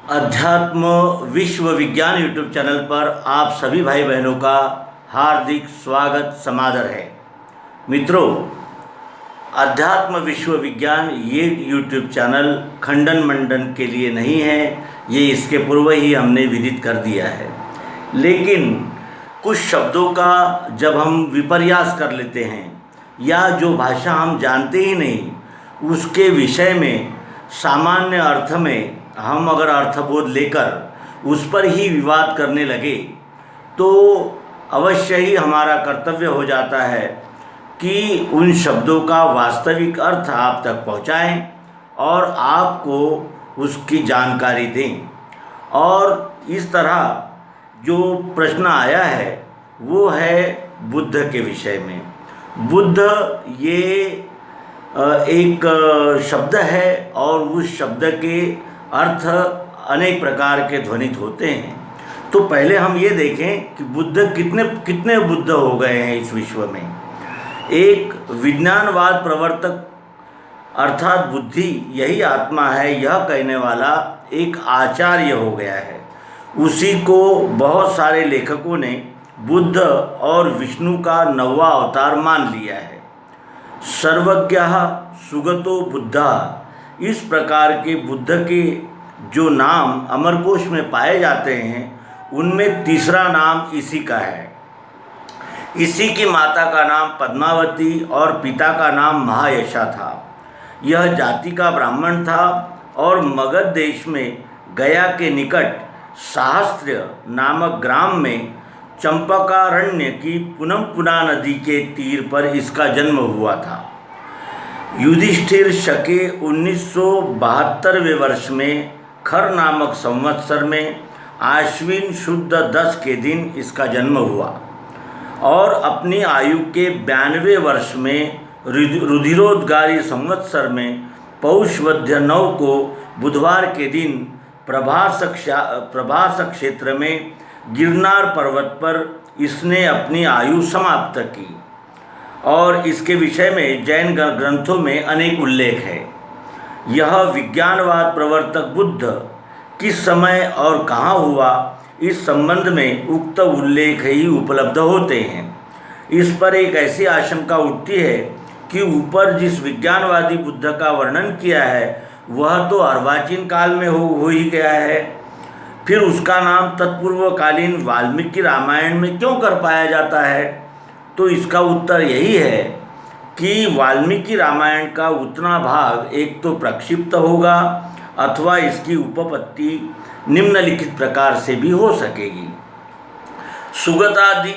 अध्यात्म विश्व विज्ञान यूट्यूब चैनल पर आप सभी भाई बहनों का हार्दिक स्वागत समादर है। मित्रों, अध्यात्म विश्व विज्ञान ये यूट्यूब चैनल खंडन मंडन के लिए नहीं है, ये इसके पूर्व ही हमने विदित कर दिया है। लेकिन कुछ शब्दों का जब हम विपर्यास कर लेते हैं या जो भाषा हम जानते ही नहीं उसके विषय में सामान्य अर्थ में हम अगर अर्थबोध लेकर उस पर ही विवाद करने लगे तो अवश्य ही हमारा कर्तव्य हो जाता है कि उन शब्दों का वास्तविक अर्थ आप तक पहुंचाएं और आपको उसकी जानकारी दें। और इस तरह जो प्रश्न आया है वो है बुद्ध के विषय में। बुद्ध ये एक शब्द है और उस शब्द के अर्थ अनेक प्रकार के ध्वनित होते हैं। तो पहले हम ये देखें कि बुद्ध कितने बुद्ध हो गए हैं इस विश्व में। एक विज्ञानवाद प्रवर्तक अर्थात बुद्धि यही आत्मा है यह कहने वाला एक आचार्य हो गया है। उसी को बहुत सारे लेखकों ने बुद्ध और विष्णु का नौवा अवतार मान लिया है। सर्वज्ञः सुगतो बुद्धा, इस प्रकार के बुद्ध के जो नाम अमरकोश में पाए जाते हैं उनमें तीसरा नाम इसी का है। इसी की माता का नाम पद्मावती और पिता का नाम महायशा था। यह जाति का ब्राह्मण था और मगध देश में गया के निकट सहस्त्र नामक ग्राम में चंपकारण्य की पुनमपुना नदी के तीर पर इसका जन्म हुआ था। युधिष्ठिर शके 1972वें वर्ष में खर नामक संवत्सर में आश्विन शुद्ध 10 के दिन इसका जन्म हुआ और अपनी आयु के 92वें वर्ष में रुधिरोद्गारी संवत्सर में पौष वद्य 9 को बुधवार के दिन प्रभास क्षेत्र में गिरनार पर्वत पर इसने अपनी आयु समाप्त की। और इसके विषय में जैन ग्रंथों में अनेक उल्लेख है। यह विज्ञानवाद प्रवर्तक बुद्ध किस समय और कहाँ हुआ इस संबंध में उक्त उल्लेख ही उपलब्ध होते हैं। इस पर एक ऐसी आशंका उठती है कि ऊपर जिस विज्ञानवादी बुद्ध का वर्णन किया है वह तो अर्वाचीन काल में हो ही गया है, फिर उसका नाम तत्पूर्वकालीन वाल्मीकि रामायण में क्यों कर पाया जाता है। तो इसका उत्तर यही है कि वाल्मीकि रामायण का उतना भाग एक तो प्रक्षिप्त होगा अथवा इसकी उपपत्ति निम्नलिखित प्रकार से भी हो सकेगी। सुगतादि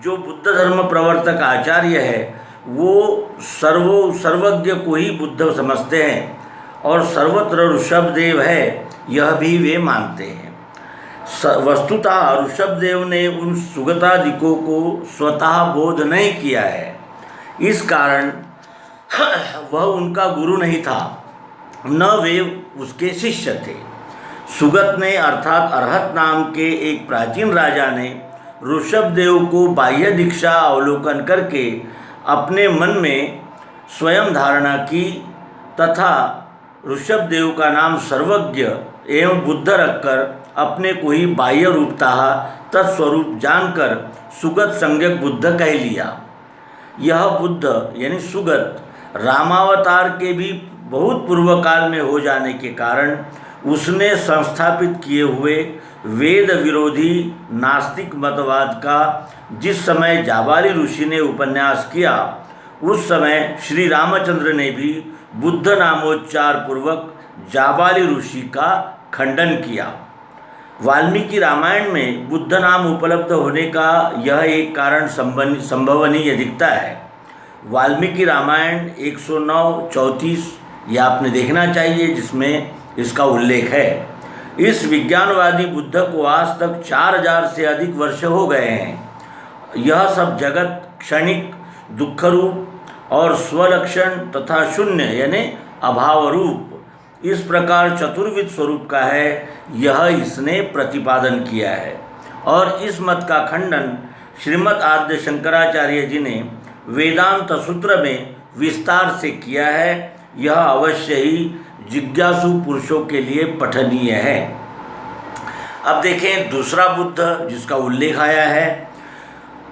जो बुद्ध धर्म प्रवर्तक आचार्य है वो सर्वज्ञ को ही बुद्ध समझते हैं और सर्वत्र ऋषभदेव है यह भी वे मानते हैं। वस्तुतः ऋषभदेव ने उन सुगतादिकों को स्वतः बोध नहीं किया है, इस कारण वह उनका गुरु नहीं था, न वे उसके शिष्य थे। सुगत ने अर्थात अर्हत नाम के एक प्राचीन राजा ने ऋषभदेव को बाह्य दीक्षा अवलोकन करके अपने मन में स्वयं धारणा की तथा ऋषभदेव का नाम सर्वज्ञ एवं बुद्ध रखकर अपने को ही बाह्य रूपता तत्स्वरूप जानकर सुगत संज्ञक बुद्ध कह लिया। यह बुद्ध यानी सुगत रामावतार के भी बहुत पूर्व काल में हो जाने के कारण उसने संस्थापित किए हुए वेद विरोधी नास्तिक मतवाद का जिस समय जाबाली ऋषि ने उपन्यास किया उस समय श्री रामचंद्र ने भी बुद्ध नामोच्चार पूर्वक जाबाली ऋषि का खंडन किया। वाल्मीकि रामायण में बुद्ध नाम उपलब्ध होने का यह एक कारण संभवनीय दिखता है। वाल्मीकि रामायण 109:34 यह आपने देखना चाहिए जिसमें इसका उल्लेख है। इस विज्ञानवादी बुद्ध को आज तक 4000 से अधिक वर्ष हो गए हैं। यह सब जगत क्षणिक दुख रूप और स्वलक्षण तथा शून्य यानी अभाव रूप इस प्रकार चतुर्विध स्वरूप का है, यह इसने प्रतिपादन किया है। और इस मत का खंडन श्रीमद् आद्य शंकराचार्य जी ने वेदांत सूत्र में विस्तार से किया है। यह अवश्य ही जिज्ञासु पुरुषों के लिए पठनीय है। अब देखें दूसरा बुद्ध जिसका उल्लेख आया है,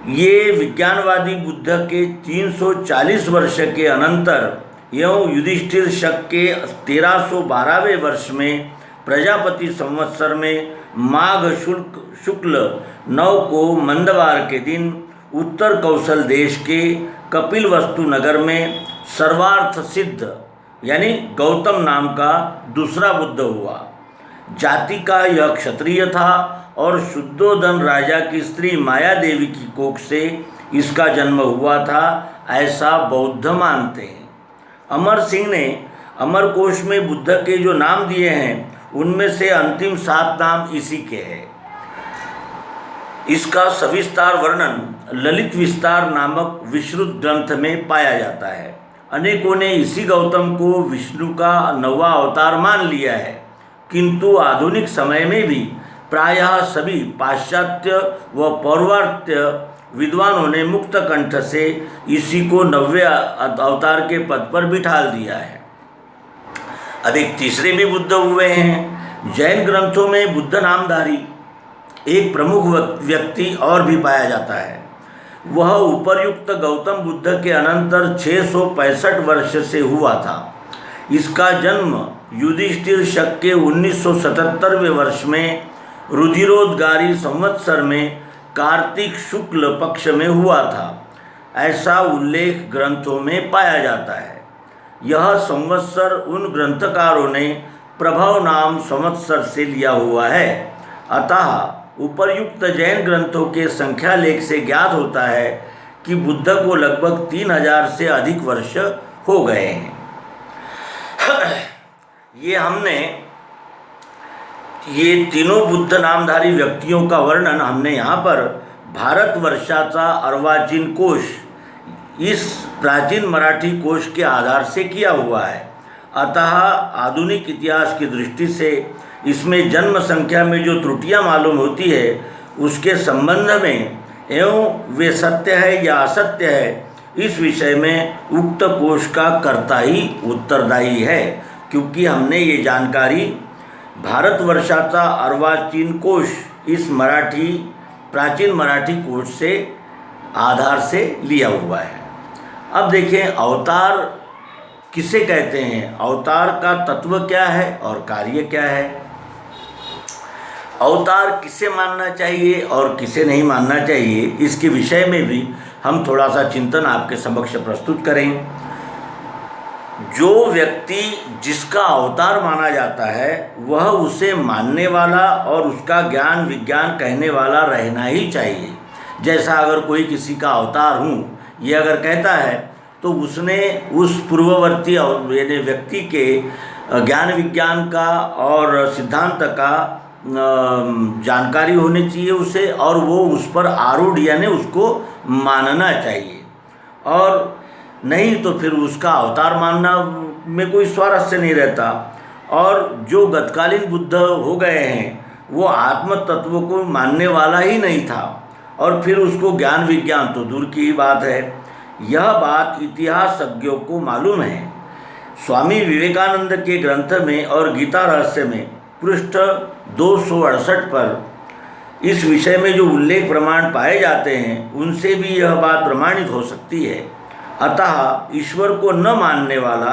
ये विज्ञानवादी बुद्ध के 340 वर्ष के अनंतर एवं युधिष्ठिर शक के 1312वें वर्ष में प्रजापति संवत्सर में माघ शुक्ल 9 को मंदवार के दिन उत्तर कौशल देश के कपिलवस्तु नगर में सर्वार्थ सिद्ध यानी गौतम नाम का दूसरा बुद्ध हुआ। जाति का यह क्षत्रिय था और शुद्धोधन राजा की स्त्री माया देवी की कोख से इसका जन्म हुआ था, ऐसा बौद्ध मानते हैं। अमर सिंह ने अमरकोश में बुद्ध के जो नाम दिए हैं उनमें से अंतिम 7 नाम इसी के हैं। इसका सविस्तार वर्णन ललित विस्तार नामक विश्रुत ग्रंथ में पाया जाता है। अनेकों ने इसी गौतम को विष्णु का 9वां अवतार मान लिया है, किंतु आधुनिक समय में भी प्रायः सभी पाश्चात्य व पौर्वात्य विद्वानों ने मुक्त कंठ से इसी को 9वें अवतार के पद पर बिठाल दिया है। अब एक तीसरे भी बुद्ध हुए हैं। जैन ग्रंथों में बुद्ध नामधारी एक प्रमुख व्यक्ति और भी पाया जाता है। वह उपर्युक्त गौतम बुद्ध के अनंतर 665 वर्ष से हुआ था। इसका जन्म युधिष्ठिर शक के 1977वें वर्ष में रुधिरोद्गारी संवत्सर में कार्तिक शुक्ल पक्ष में हुआ था, ऐसा उल्लेख ग्रंथों में पाया जाता है। यह संवत्सर उन ग्रंथकारों ने प्रभव नाम संवत्सर से लिया हुआ है। अतः उपर्युक्त जैन ग्रंथों के संख्या लेख से ज्ञात होता है कि बुद्ध को लगभग 3000 से अधिक वर्ष हो गए हैं। ये तीनों बुद्ध नामधारी व्यक्तियों का वर्णन हमने यहाँ पर भारतवर्षाचा अर्वाचीन कोश इस प्राचीन मराठी कोश के आधार से किया हुआ है। अतः आधुनिक इतिहास की दृष्टि से इसमें जन्म संख्या में जो त्रुटियां मालूम होती है उसके संबंध में एवं वे सत्य है या असत्य है, इस विषय में उक्त कोश का कर्ता ही उत्तरदायी है, क्योंकि हमने ये जानकारी भारतवर्षाचा अर्वाचीन कोश इस प्राचीन मराठी कोश से आधार से लिया हुआ है। अब देखें अवतार किसे कहते हैं, अवतार का तत्व क्या है और कार्य क्या है। अवतार किसे मानना चाहिए और किसे नहीं मानना चाहिए, इसके विषय में भी हम थोड़ा सा चिंतन आपके समक्ष प्रस्तुत करें। जो व्यक्ति जिसका अवतार माना जाता है वह उसे मानने वाला और उसका ज्ञान विज्ञान कहने वाला रहना ही चाहिए। जैसा अगर कोई किसी का अवतार हूँ ये अगर कहता है तो उसने उस पूर्ववर्ती यानी व्यक्ति के ज्ञान विज्ञान का और सिद्धांत का जानकारी होनी चाहिए उसे, और वो उस पर आरूढ़ यानी उसको मानना चाहिए। और नहीं तो फिर उसका अवतार मानना में कोई स्वारस्य नहीं रहता। और जो गतकालीन बुद्ध हो गए हैं वो आत्म तत्व को मानने वाला ही नहीं था, और फिर उसको ज्ञान विज्ञान तो दूर की ही बात है। यह बात इतिहासज्ञों को मालूम है। स्वामी विवेकानंद के ग्रंथ में और गीता रहस्य में पृष्ठ 268 पर इस विषय में जो उल्लेख प्रमाण पाए जाते हैं उनसे भी यह बात प्रमाणित हो सकती है। अतः ईश्वर को न मानने वाला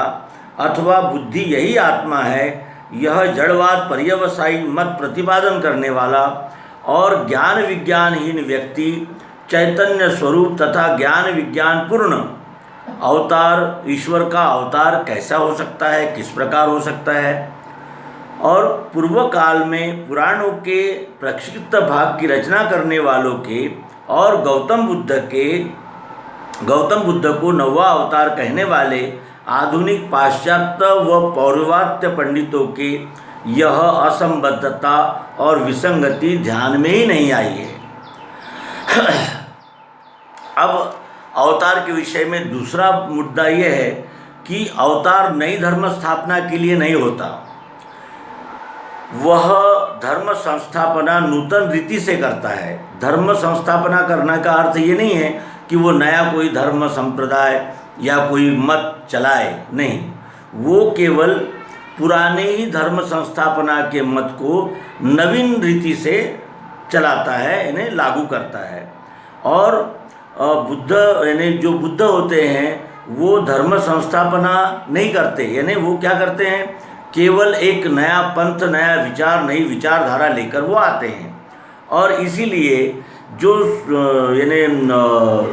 अथवा बुद्धि यही आत्मा है, यह जड़वाद पर्यवसायी मत प्रतिपादन करने वाला और ज्ञान विज्ञानहीन व्यक्ति चैतन्य स्वरूप तथा ज्ञान विज्ञान पूर्ण अवतार ईश्वर का अवतार कैसा हो सकता है, किस प्रकार हो सकता है। और पूर्व काल में पुराणों के प्रक्षिप्त भाग की रचना करने वालों के और गौतम बुद्ध को 9वां अवतार कहने वाले आधुनिक पाश्चात्य व पौर्वात्य पंडितों के यह असंबद्धता और विसंगति ध्यान में ही नहीं आई है। अब अवतार के विषय में दूसरा मुद्दा यह है कि अवतार नई धर्म स्थापना के लिए नहीं होता, वह धर्म संस्थापना नूतन रीति से करता है। धर्म संस्थापना करने का अर्थ ये नहीं है कि वो नया कोई धर्म संप्रदाय या कोई मत चलाए, नहीं, वो केवल पुराने ही धर्म संस्थापना के मत को नवीन रीति से चलाता है, इन्हें लागू करता है। और बुद्ध यानी जो बुद्ध होते हैं वो धर्म संस्थापना नहीं करते, यानी वो क्या करते हैं, केवल एक नया पंथ, नया विचार, नई विचारधारा लेकर वो आते हैं। और इसीलिए जो यानी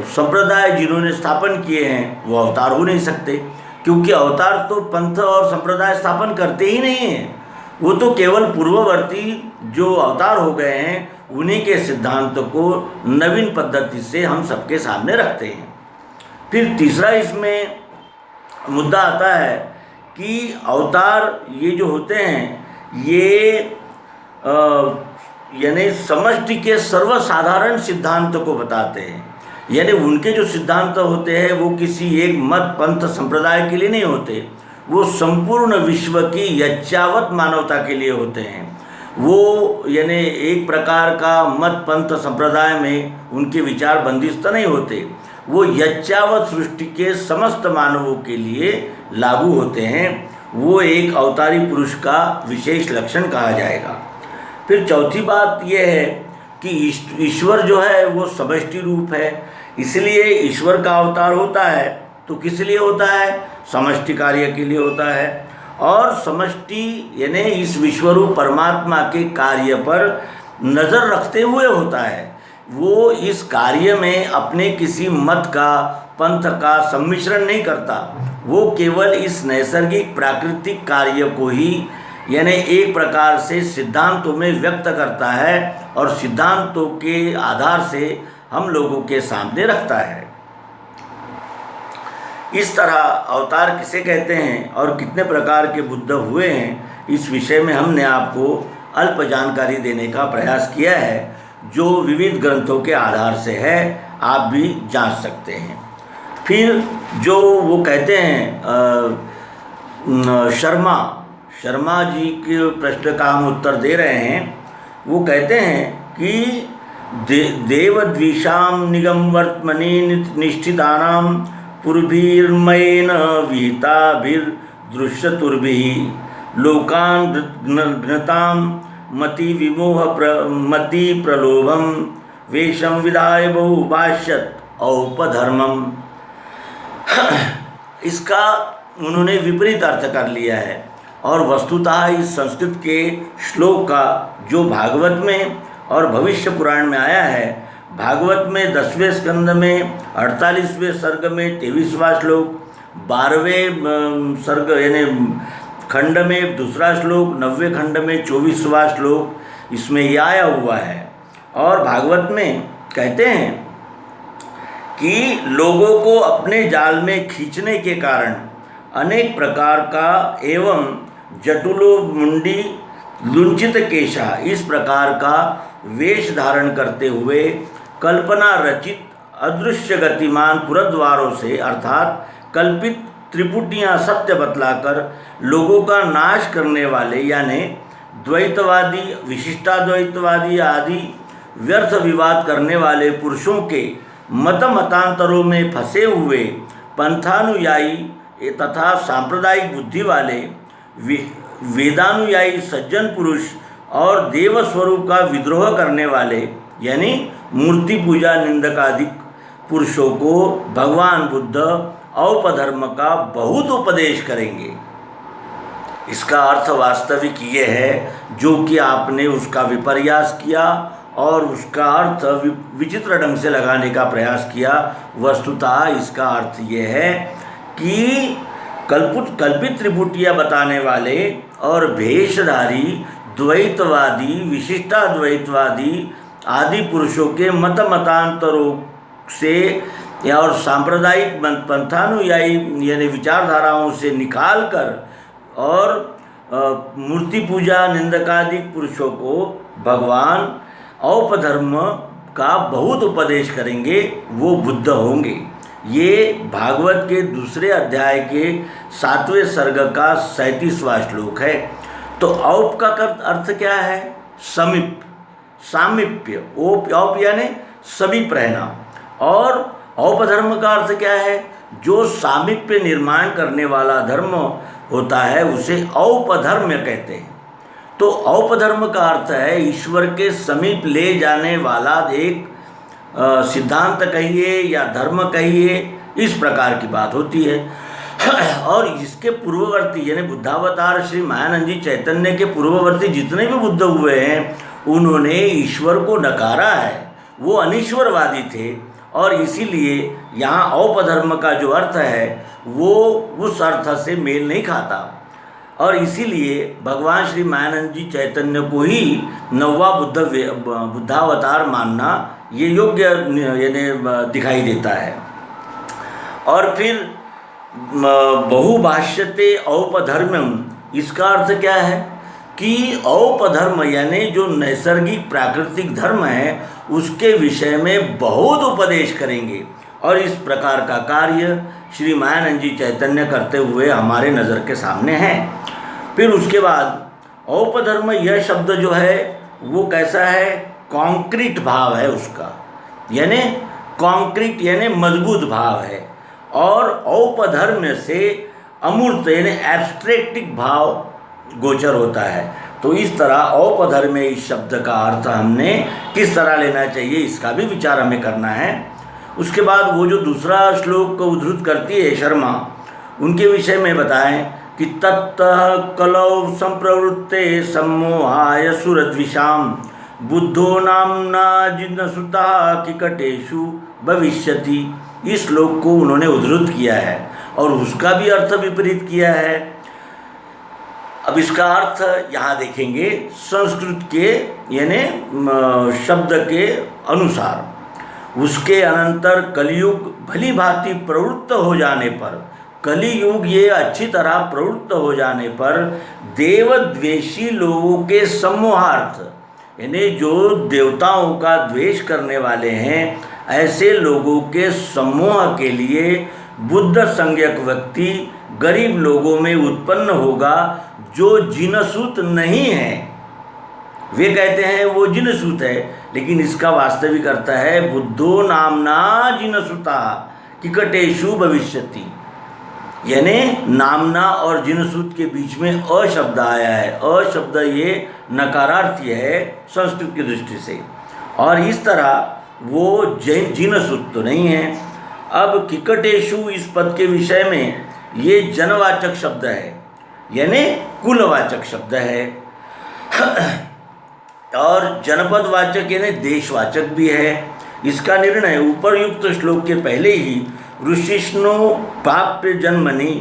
संप्रदाय जिन्होंने स्थापन किए हैं वो अवतार हो नहीं सकते, क्योंकि अवतार तो पंथ और संप्रदाय स्थापन करते ही नहीं हैं। वो तो केवल पूर्ववर्ती जो अवतार हो गए हैं उन्हीं के सिद्धांत को नवीन पद्धति से हम सबके सामने रखते हैं। फिर तीसरा इसमें मुद्दा आता है कि अवतार ये जो होते हैं ये यानी समष्टि के सर्वसाधारण सिद्धांत को बताते हैं। यानी उनके जो सिद्धांत होते हैं वो किसी एक मत, पंथ, संप्रदाय के लिए नहीं होते, वो संपूर्ण विश्व की यच्चावत मानवता के लिए होते हैं। वो यानी एक प्रकार का मत, पंथ, संप्रदाय में उनके विचार बंदिस्त नहीं होते, वो यच्चावत सृष्टि के समस्त मानवों के लिए लागू होते हैं। वो एक अवतारी पुरुष का विशेष लक्षण कहा जाएगा। फिर चौथी बात यह है कि ईश्वर जो है वो समष्टि रूप है, इसलिए ईश्वर का अवतार होता है तो किस लिए होता है, समष्टि कार्य के लिए होता है। और समष्टि यानी इस विश्वरूप परमात्मा के कार्य पर नज़र रखते हुए होता है। वो इस कार्य में अपने किसी मत का, पंथ का सम्मिश्रण नहीं करता, वो केवल इस नैसर्गिक प्राकृतिक कार्य को ही यानी एक प्रकार से सिद्धांतों में व्यक्त करता है और सिद्धांतों के आधार से हम लोगों के सामने रखता है। इस तरह अवतार किसे कहते हैं और कितने प्रकार के बुद्ध हुए हैं, इस विषय में हमने आपको अल्प जानकारी देने का प्रयास किया है, जो विविध ग्रंथों के आधार से है, आप भी जांच सकते हैं। फिर जो वो कहते हैं शर्मा जी के प्रश्न का हम उत्तर दे रहे हैं। वो कहते हैं कि देवद्विषां निगमवर्त्मनि निष्ठितानां पूर्वीर्मयेन विहिताभिर्दृश्यतुर्भिः लोकान् घ्नतां मति प्रलोभं वेशं विधाय बहुभाष्यत औपधर्मम्। इसका उन्होंने विपरीत अर्थ कर लिया है और वस्तुतः इस संस्कृत के श्लोक का जो भागवत में और भविष्य पुराण में आया है, भागवत में 10वें स्कंद में 48वें सर्ग में 23वां श्लोक, 12वें सर्ग यानी खंड में दूसरा श्लोक, 9वें खंड में 24वां श्लोक, इसमें ये आया हुआ है। और भागवत में कहते हैं कि लोगों को अपने जाल में खींचने के कारण अनेक प्रकार का एवं जटुलो मुंडी लुंचित केशा, इस प्रकार का वेश धारण करते हुए कल्पना रचित अदृश्य गतिमान पुरद्वारों से अर्थात कल्पित त्रिपुटियाँ सत्य बतलाकर लोगों का नाश करने वाले यानी द्वैतवादी, विशिष्टाद्वैतवादी आदि व्यर्थ विवाद करने वाले पुरुषों के मतांतरों में फंसे हुए पंथानुयायी तथा सांप्रदायिक बुद्धि वाले वेदानुयायी सज्जन पुरुष और देव स्वरूप का विद्रोह करने वाले यानी मूर्ति पूजा निंदकादि पुरुषों को भगवान बुद्ध औपधर्म का बहुत उपदेश करेंगे। इसका अर्थ वास्तविक ये है जो कि आपने उसका विपर्यास किया और उसका अर्थ विचित्र ढंग से लगाने का प्रयास किया। वस्तुतः इसका अर्थ ये है कि कल्पित त्रिपुटियाँ बताने वाले और भेषधारी द्वैतवादी, विशिष्टाद्वैतवादी आदि पुरुषों के मतांतरों से और सांप्रदायिक पंथानुयायी यानी विचारधाराओं से निकाल कर और मूर्ति पूजा निंदकादिक पुरुषों को भगवान औपधर्म का बहुत उपदेश करेंगे, वो बुद्ध होंगे। ये भागवत के दूसरे अध्याय के 7वें सर्ग का 37वां श्लोक है। तो औप का अर्थ क्या है? समीप, सामीप्य। औप यानी समीप रहना। और औपधर्म का अर्थ क्या है? जो सामीप्य निर्माण करने वाला धर्म, होता है उसे औपधर्म कहते हैं। तो औपधर्म का अर्थ है ईश्वर के समीप ले जाने वाला एक सिद्धांत कहिए या धर्म कहिए, इस प्रकार की बात होती है। और इसके पूर्ववर्ती यानी बुद्धावतार श्री महानंद जी चैतन्य के पूर्ववर्ती जितने भी बुद्ध हुए हैं उन्होंने ईश्वर को नकारा है, वो अनीश्वरवादी थे। और इसीलिए यहाँ औपधर्म का जो अर्थ है वो उस अर्थ से मेल नहीं खाता, और इसीलिए भगवान श्री महानंद जी चैतन्य को ही नौवा बुद्धावतार मानना ये योग्य यानी दिखाई देता है। और फिर बहुभाष्यते औपधर्मम, इसका अर्थ क्या है कि औपधर्म यानी जो नैसर्गिक प्राकृतिक धर्म है उसके विषय में बहुत उपदेश करेंगे। और इस प्रकार का कार्य श्री महानंद जी चैतन्य करते हुए हमारे नज़र के सामने है। फिर उसके बाद औपधर्म यह शब्द जो है वो कैसा है, कॉन्क्रीट भाव है उसका, यानी कॉन्क्रीट यानी मजबूत भाव है। और औपधर्म से अमूर्त यानी एब्स्ट्रैक्टिक भाव गोचर होता है। तो इस तरह औपधर्म इस शब्द का अर्थ हमने किस तरह लेना चाहिए इसका भी विचार हमें करना है। उसके बाद वो जो दूसरा श्लोक को उद्धृत करती है शर्मा, उनके विषय में बताएं कि तत्तः कलौ संप्रवृत्ते सम्मोहाय सुरद्विषाम बुद्धो नाम्ना जिनसुता किकटेषु भविष्यति। इस श्लोक को उन्होंने उद्धृत किया है और उसका भी अर्थ विपरीत किया है। अब इसका अर्थ यहाँ देखेंगे संस्कृत के यानी शब्द के अनुसार। उसके अनंतर कलियुग भली भांति प्रवृत्त हो जाने पर, कलियुग ये अच्छी तरह प्रवृत्त हो जाने पर देवद्वेषी लोगों के समूहार्थ यानी जो देवताओं का द्वेष करने वाले हैं ऐसे लोगों के समूह के लिए बुद्ध संज्ञक व्यक्ति गरीब लोगों में उत्पन्न होगा जो जिनसूत नहीं है। वे कहते हैं वो जिनसूत है, लेकिन इसका वास्तविक अर्थ है बुद्धो नामना जिनसुता किकटेषु भविष्यति, यानी नामना और जिनसूत के बीच में अ शब्द आया है। अ शब्द ये नकारार्थी है संस्कृत की दृष्टि से, और इस तरह वो जिनसूत तो नहीं है। अब किकटेषु इस पद के विषय में ये जनवाचक शब्द है यानी कुलवाचक शब्द है, और जनपदवाचक यानी देशवाचक भी है। इसका निर्णय उपरयुक्त श्लोक के पहले ही वृषिष्णु पाप्य जन्मनि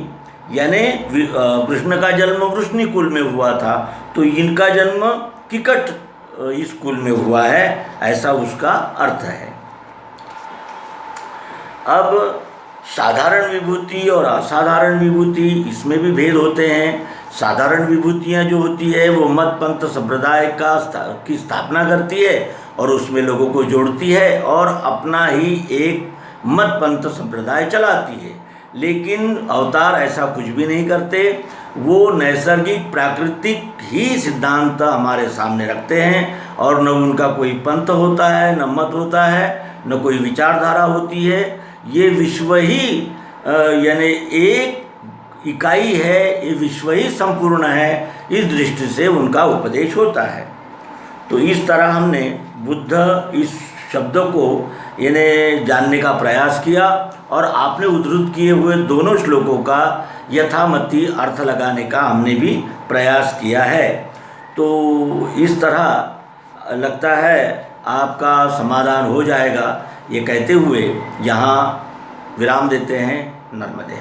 यानी कृष्ण का जन्म वृष्णि कुल में हुआ था, तो इनका जन्म किकट इस कुल में हुआ है, ऐसा उसका अर्थ है। अब साधारण विभूति और असाधारण विभूति, इसमें भी भेद होते हैं। साधारण विभूतियाँ जो होती है वो मत पंथ संप्रदाय की स्थापना करती है और उसमें लोगों को जोड़ती है और अपना ही एक मत पंथ संप्रदाय चलाती है। लेकिन अवतार ऐसा कुछ भी नहीं करते, वो नैसर्गिक प्राकृतिक ही सिद्धांत हमारे सामने रखते हैं और न उनका कोई पंथ होता है, न मत होता है, न कोई विचारधारा होती है। ये विश्व ही यानी एक इकाई है, ये विश्व ही संपूर्ण है, इस दृष्टि से उनका उपदेश होता है। तो इस तरह हमने बुद्ध इस शब्द को यानी जानने का प्रयास किया और आपने उद्धृत किए हुए दोनों श्लोकों का यथामति अर्थ लगाने का हमने भी प्रयास किया है। तो इस तरह लगता है आपका समाधान हो जाएगा, ये कहते हुए यहाँ विराम देते हैं। नर्मदे।